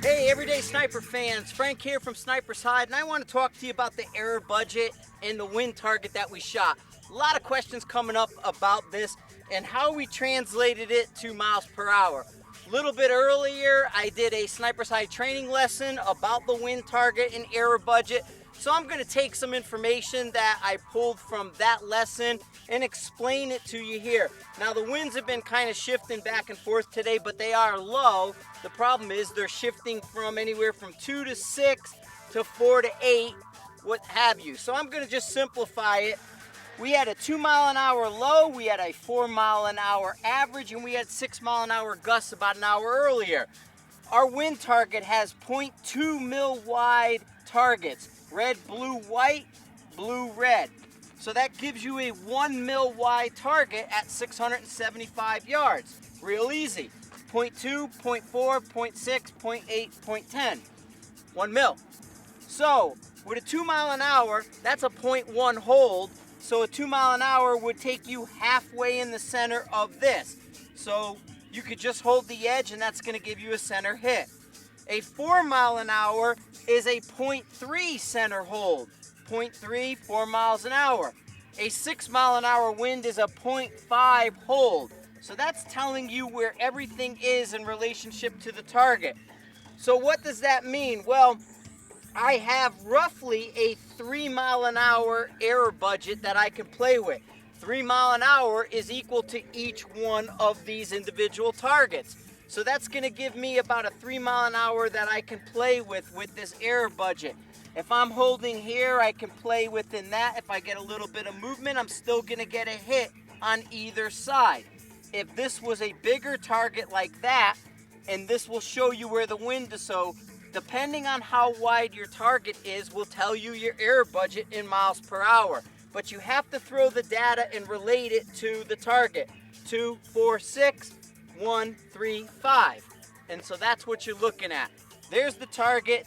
Hey, everyday sniper fans, Frank here from Sniper's Hide, and I want to talk to you about the error budget and the wind target that we shot. A lot of questions coming up about this and how we translated it to miles per hour. A little bit earlier, I did a Sniper's Hide training lesson about the wind target and error budget. So I'm going to take some information that I pulled from that lesson and explain it to you here. Now the winds have been kind of shifting back and forth today, but they are low. The problem is they're shifting from anywhere from 2 to 6 to 4 to 8, what have you. So I'm going to just simplify it. We had a 2-mile-an-hour low, we had a 4-mile-an-hour average, and we had 6-mile-an-hour gusts about an hour earlier. Our wind target has 0.2 mil wide targets. Red, blue, white, blue, red. So that gives you a 1 mil wide target at 675 yards. Real easy. 0.2, 0.4, 0.6, 0.8, 0.10. 1 mil. So with a 2-mile-an-hour, that's a 0.1 hold. So a 2-mile-an-hour would take you halfway in the center of this. So you could just hold the edge and that's going to give you a center hit. A 4-mile-an-hour is a 0.3 center hold. 0.3, 4 miles an hour. A 6-mile-an-hour wind is a 0.5 hold. So that's telling you where everything is in relationship to the target. So what does that mean? Well, I have roughly a 3-mile-an-hour error budget that I can play with. 3 mile an hour is equal to each one of these individual targets. So that's going to give me about a 3 mile an hour that I can play with this error budget. If I'm holding here, I can play within that. If I get a little bit of movement, I'm still going to get a hit on either side. If this was a bigger target like that, and this will show you where the wind is, so depending on how wide your target is will tell you your error budget in miles per hour. But you have to throw the data and relate it to the target. 2, 4, 6, 1, 3, 5. And so that's what you're looking at. There's the target.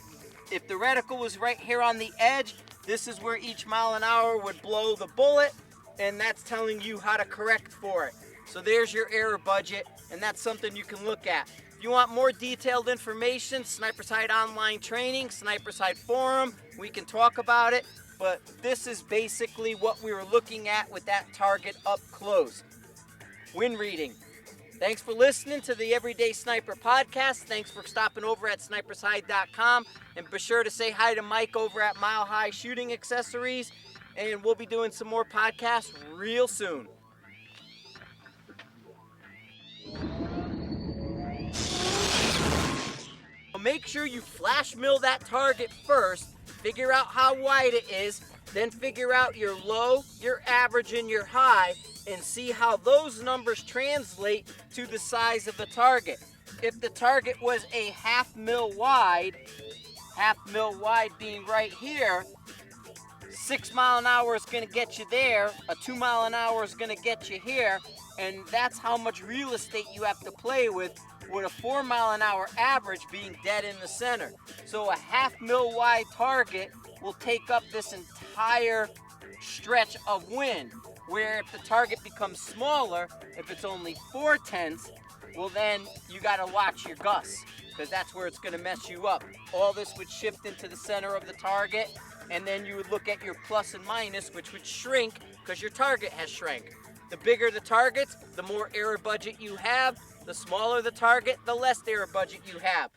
If the reticle was right here on the edge, this is where each mile an hour would blow the bullet, and that's telling you how to correct for it. So there's your error budget, and that's something you can look at. If you want more detailed information, Sniper's Hide online training, Sniper's Hide forum, we can talk about it. But this is basically what we were looking at with that target up close. Wind reading. Thanks for listening to the Everyday Sniper podcast. Thanks for stopping over at snipershide.com. And be sure to say hi to Mike over at Mile High Shooting Accessories. And we'll be doing some more podcasts real soon. Make sure you flash mill that target first. Figure out how wide it is, then figure out your low, your average, and your high, and see how those numbers translate to the size of the target. If the target was a half mil wide being right here, 6 mile an hour is going to get you there, a 2 mile an hour is going to get you here, and that's how much real estate you have to play with a 4 mile an hour average being dead in the center. So a half mil wide target will take up this entire stretch of wind, where if the target becomes smaller, if it's only 4/10, well then you got to watch your gusts, because that's where it's going to mess you up. All this would shift into the center of the target, and then you would look at your plus and minus, which would shrink because your target has shrank. The bigger the targets, the more error budget you have. The smaller the target, the less error budget you have.